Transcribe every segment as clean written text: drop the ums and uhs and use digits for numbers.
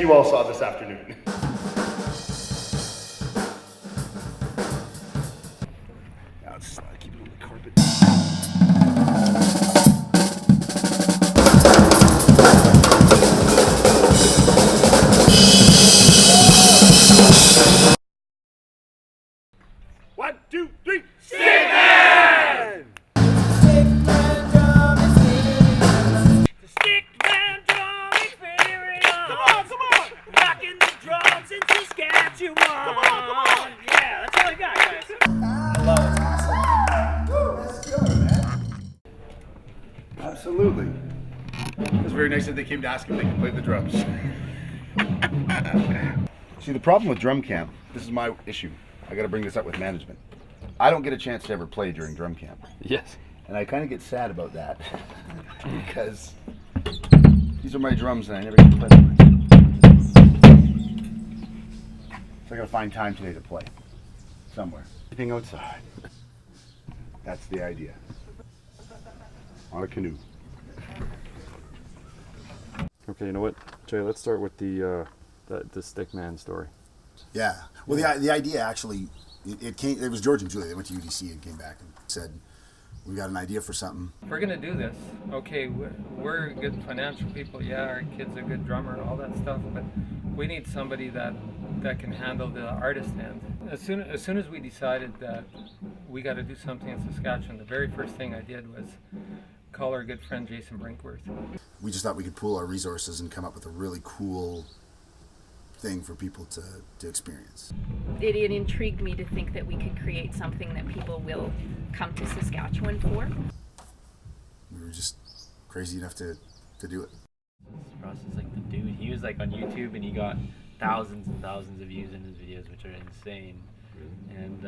you all saw this afternoon. Now let's keep it on the carpet. One, two, three. Stickman! Stickman Drum Experience. Stickman Drum Experience. Come on! Rocking the drums in Saskatchewan. Come on! Yeah, that's all I got, guys. I love it. Let's go, man. Absolutely. It was very nice that they came to ask if they could play the drums. See, the problem with drum camp, this is my issue. I gotta bring this up with management. I don't get a chance to ever play during drum camp. Yes. And I kind of get sad about that because these are my drums and I never get to play them. So I gotta find time today to play somewhere. Anything outside. That's the idea. On a canoe. Okay, you know what, Jay? Let's start with the Stickman story. Yeah. Well, the idea actually, it came. It was George and Julie. They went to UDC and came back and said, "We got an idea for something." If we're gonna do this, okay, we're good financial people. Yeah, our kid's a good drummer and all that stuff, but we need somebody that can handle the artist end. As soon as we decided that we got to do something in Saskatchewan, the very first thing I did was call our good friend Jason Brinkworth. We just thought we could pool our resources and come up with a really cool thing for people to experience. It intrigued me to think that we could create something that people will come to Saskatchewan for. We were just crazy enough to do it. Ross is like the dude. He was like on YouTube and he got thousands and thousands of views in his videos, which are insane. And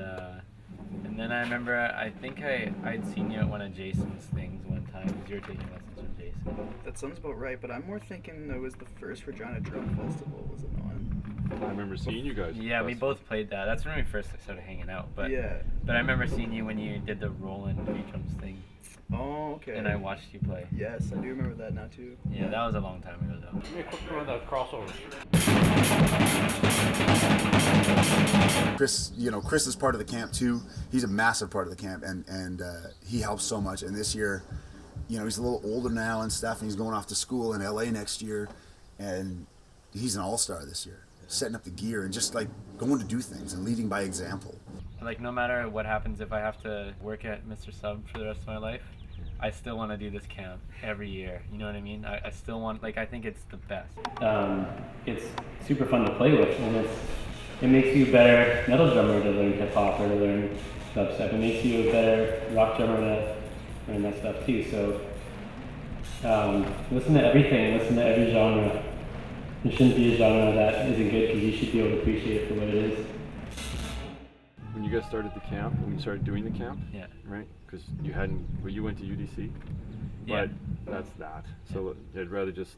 then I remember, I think I'd seen you at one of Jason's things one time because you were taking lessons from Jason. That sounds about right, but I'm more thinking it was the first Regina Drum Festival, was it not? I remember seeing you guys. Yeah, we both played that. That's when we first started hanging out. But Yeah. But I remember seeing you when you did the Roland beat drums thing, Oh, okay. and I watched you play. Yes, I do remember that now too. Yeah, that was a long time ago though. Give me a quick run of the crossovers. Chris is part of the camp too. He's a massive part of the camp, and he helps so much. And this year, he's a little older now and stuff, and he's going off to school in LA next year, and he's an all-star this year, setting up the gear and just like going to do things and leading by example. Like no matter what happens, if I have to work at Mr. Sub for the rest of my life, I still want to do this camp every year. You know what I mean? I still want, I think it's the best. It's super fun to play with, and it makes you a better metal drummer to learn hip hop or to learn dubstep. It makes you a better rock drummer to learn that stuff too. So listen to everything, listen to every genre. There shouldn't be a genre that isn't good because you should be able to appreciate it for what it is. When you guys started the camp, when you started doing the camp, Yeah. right? Because you went to UDC, Yeah. but that's that. So I'd rather just,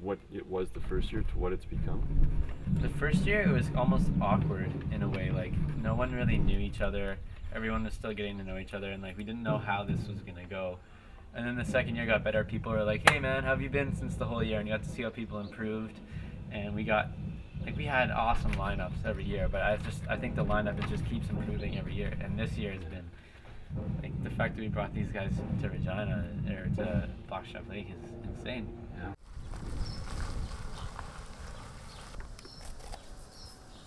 what it was the first year to what it's become. The first year it was almost awkward in a way, like no one really knew each other. Everyone was still getting to know each other, and we didn't know how this was gonna go. And then the second year got better. People were like, "Hey man, how have you been since the whole year?" And you got to see how people improved, and we had awesome lineups every year. But I think the lineup just keeps improving every year. And this year has been the fact that we brought these guys to Regina or to Blackstrap Lake is insane. Yeah.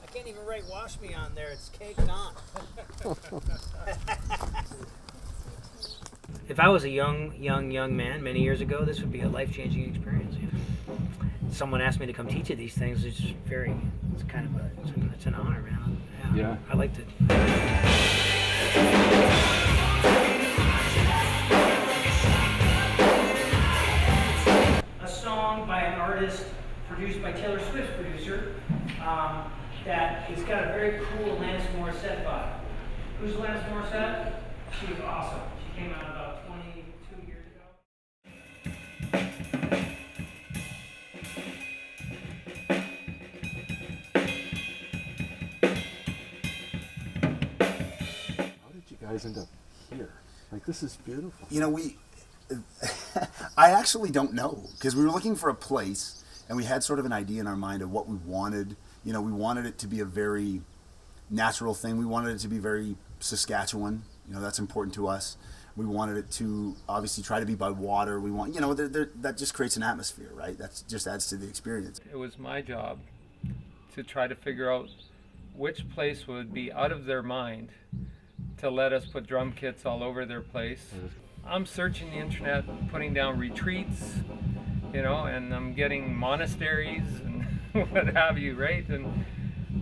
I can't even write "wash me" on there. It's caked on. If I was a young man many years ago, this would be a life-changing experience. Someone asked me to come teach you these things. It's an honor, man. Yeah. I liked it. A song by an artist produced by Taylor Swift's producer that has got a very cool Alanis Morissette vibe. Who's Alanis Morissette? She was awesome. She came out about 22 years ago. How did you guys end up here? This is beautiful. I actually don't know, because we were looking for a place, And we had sort of an idea in our mind of what we wanted. You know, we wanted it to be a very natural thing. We wanted it to be very Saskatchewan. You know, that's important to us. We wanted it to obviously try to be by water. We want, you know, that just creates an atmosphere, right? That just adds to the experience. It was my job to try to figure out which place would be out of their mind to let us put drum kits all over their place. I'm searching the internet, putting down retreats, you know, and I'm getting monasteries and what have you, right? And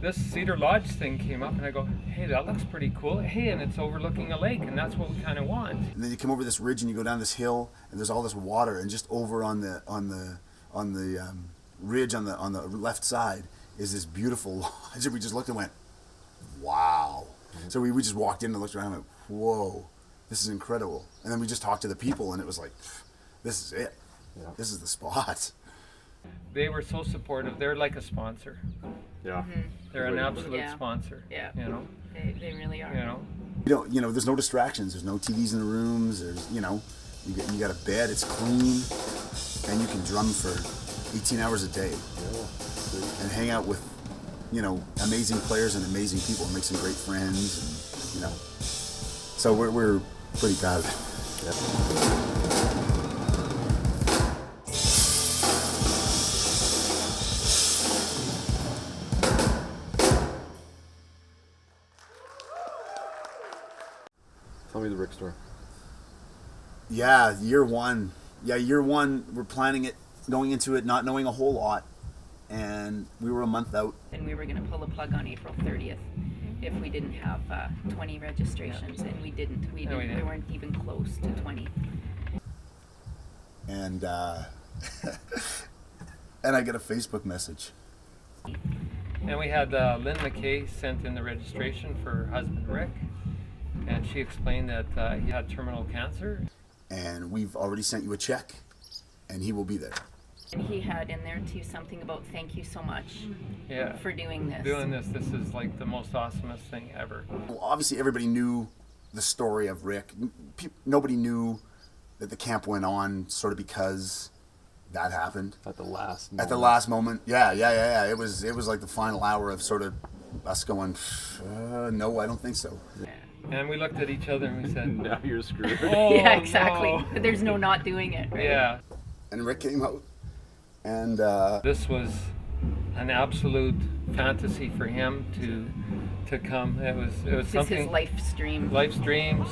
this Cedar Lodge thing came up and I go, hey, that looks pretty cool. Hey, and it's overlooking a lake, and that's what we kind of want. And then you come over this ridge and you go down this hill and there's all this water, and just over on the ridge on the left side is this beautiful lodge. And we just looked and went, wow. So we just walked in and looked around and went, whoa, this is incredible. And then we just talked to the people and it was like, this is it. Yeah. This is the spot. They were so supportive. They're like a sponsor. Yeah. They're an absolute sponsor. Yeah. You know? They really are. You know? There's no distractions. There's no TVs in the rooms. There's, you got a bed. It's clean, and you can drum for 18 hours a day, and hang out with, amazing players and amazing people, and make some great friends, and, so we're pretty proud of it. Yeah. Tell me the Rick story. Yeah, year one, we're planning it, going into it, not knowing a whole lot. And we were a month out. And we were going to pull the plug on April 30th if we didn't have 20 registrations, and we didn't. We weren't even close to 20. And and I get a Facebook message. And we had Lynn McKay sent in the registration for her husband Rick. And she explained that he had terminal cancer. And we've already sent you a check, and he will be there. And he had in there too something about thank you so much for doing this. This is like the most awesomest thing ever. Well, obviously everybody knew the story of Rick. Nobody knew that the camp went on sort of because that happened. At the last moment. At the last moment. Yeah. It was like the final hour of sort of us going, no, I don't think so. Yeah. And we looked at each other and we said, now you're screwed. Oh, yeah, exactly. No. There's no not doing it, right? Yeah. And Rick came out. And this was an absolute fantasy for him to come. It was something. His life stream,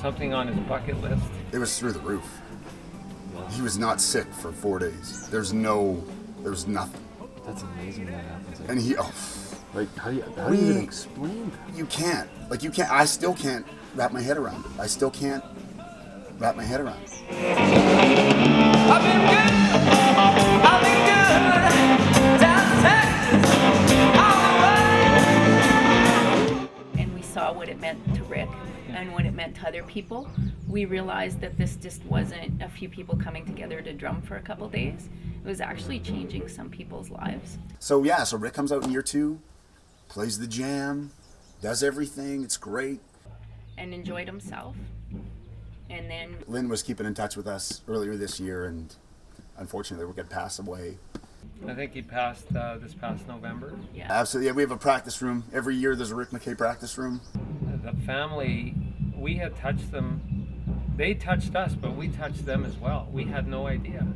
something on his bucket list. It was through the roof. He was not sick for 4 days. There was nothing. That's amazing when that happens. And he, like, how do you even explain that? You can't. I still can't wrap my head around it. I still can't wrap my head around it. I've been good down Texas, all the way. And we saw what it meant to Rick and what it meant to other people. We realized that this just wasn't a few people coming together to drum for a couple days. It was actually changing some people's lives. So Rick comes out in year 2, plays the jam, does everything. It's great. And enjoyed himself. And then Lynn was keeping in touch with us earlier this year, and unfortunately Rick had passed away. I think he passed this past November. Yeah. Absolutely. Yeah, we have a practice room. Every year there's a Rick McKay practice room. The family, we had touched them. They touched us, but we touched them as well. We had no idea.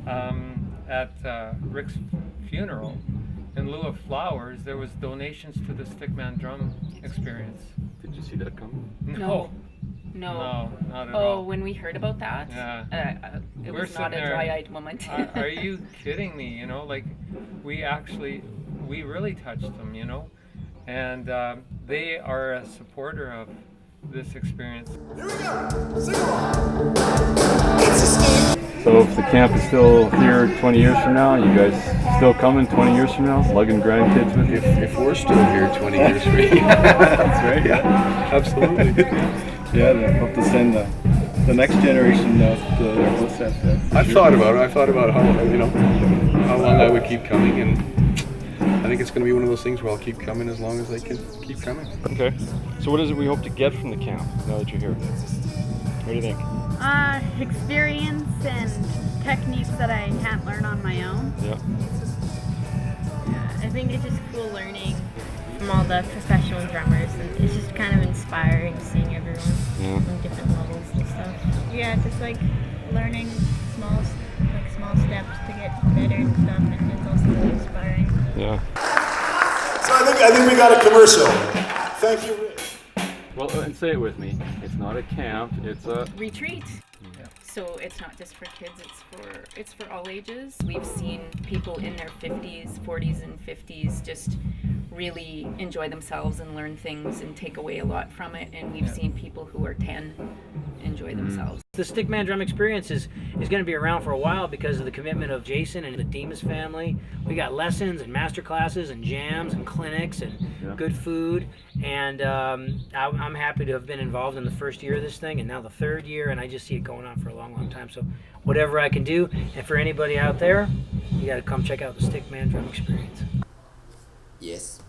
At Rick's funeral, in lieu of flowers, there was donations to the Stickman Drum Experience. Did you see that coming? No. No, not at all. all. When we heard about that, it was not a dry-eyed moment. Are you kidding me? We really touched them, and they are a supporter of this experience. Here we go. Sing along. So if the camp is still here 20 years from now, you guys still coming 20 years from now, lugging grandkids with you? If we're still here 20 years from now. That's right, yeah, absolutely. Yeah, I hope to send the next generation out their footsteps. I've thought about how long I would keep coming, and I think it's going to be one of those things where I'll keep coming as long as they can keep coming. Okay, so what is it we hope to get from the camp now that you're here? What do you think? Experience and techniques that I can't learn on my own. Yeah. I think it's just cool learning from all the professional drummers, and it's just kind of inspiring seeing everyone on different levels and stuff. Yeah, just like learning small steps to get better and stuff, and it's also really inspiring. Yeah. So I think we got a commercial. Thank you, Rick. Well, and say it with me. It's not a camp. It's a retreat. So it's not just for kids, it's for all ages. We've seen people in their 50s, 40s and 50s just really enjoy themselves and learn things and take away a lot from it, and we've seen people who are 10 enjoy themselves. The Stickman Drum Experience is going to be around for a while because of the commitment of Jason and the Demas family. We got lessons and master classes and jams and clinics and good food, and I'm happy to have been involved in the first year of this thing and now the third year, and I just see it going on for a long time. So whatever I can do, and for anybody out there, you got to come check out the Stickman Drum Experience. Yes.